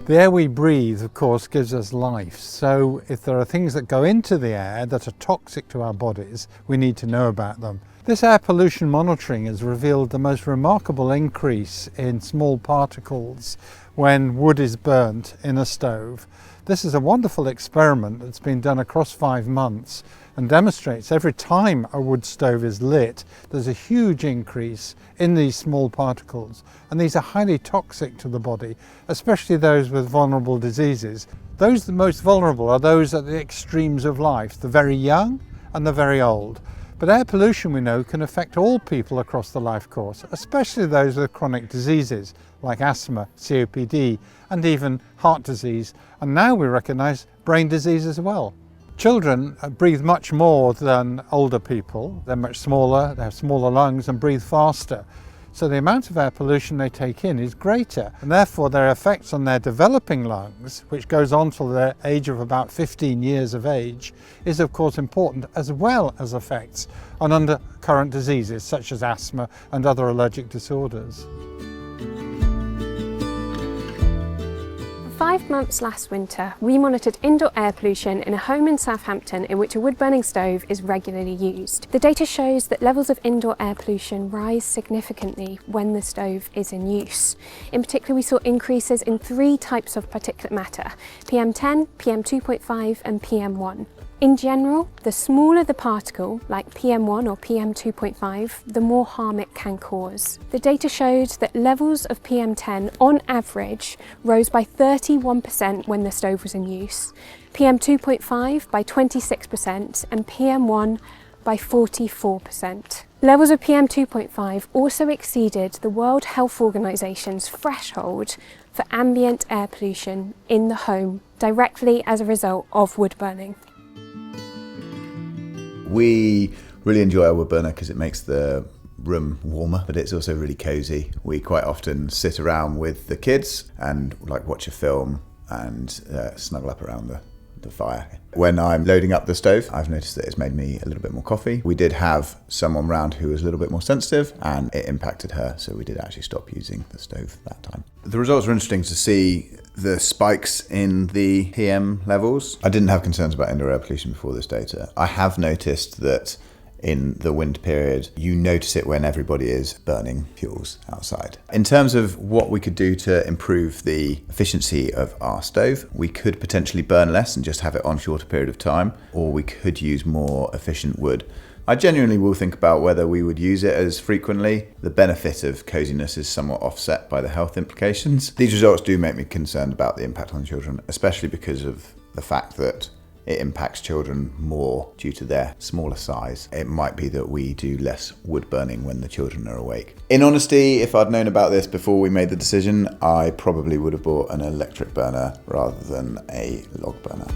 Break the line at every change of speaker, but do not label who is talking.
The air we breathe, of course, gives us life. So if there are things that go into the air that are toxic to our bodies, we need to know about them. This air pollution monitoring has revealed the most remarkable increase in small particles when wood is burnt in a stove. This is a wonderful experiment that's been done across 5 months and demonstrates every time a wood stove is lit, there's a huge increase in these small particles. And these are highly toxic to the body, especially those with vulnerable diseases. Those the most vulnerable are those at the extremes of life, the very young and the very old. But air pollution, we know, can affect all people across the life course, especially those with chronic diseases like asthma, COPD, and even heart disease. And now we recognise brain disease as well. Children breathe much more than older people. They're much smaller, they have smaller lungs and breathe faster. So the amount of air pollution they take in is greater, and therefore their effects on their developing lungs, which goes on till the age of about 15 years of age, is of course important, as well as effects on undercurrent diseases such as asthma and other allergic disorders.
5 months last winter, we monitored indoor air pollution in a home in Southampton in which a wood-burning stove is regularly used. The data shows that levels of indoor air pollution rise significantly when the stove is in use. In particular, we saw increases in 3 types of particulate matter: PM10, PM2.5 and PM1. In general, the smaller the particle, like PM1 or PM2.5, the more harm it can cause. The data showed that levels of PM10 on average rose by 31% when the stove was in use, PM2.5 by 26% and PM1 by 44%. Levels of PM2.5 also exceeded the World Health Organization's threshold for ambient air pollution in the home directly as a result of wood burning.
We really enjoy our wood burner because it makes the room warmer, but it's also really cosy. We quite often sit around with the kids and watch a film and snuggle up around the fire. When I'm loading up the stove, I've noticed that it's made me a little bit more coffee. We did have someone round who was a little bit more sensitive and it impacted her, so we did actually stop using the stove that time. The results were interesting to see the spikes in the PM levels. I didn't have concerns about indoor air pollution before this data. I have noticed that in the winter period, you notice it when everybody is burning fuels outside. In terms of what we could do to improve the efficiency of our stove, we could potentially burn less and just have it on a shorter period of time, or we could use more efficient wood. I genuinely will think about whether we would use it as frequently. The benefit of coziness is somewhat offset by the health implications. These results do make me concerned about the impact on children, especially because of the fact that it impacts children more due to their smaller size. It might be that we do less wood burning when the children are awake. In honesty, if I'd known about this before we made the decision, I probably would have bought an electric burner rather than a log burner.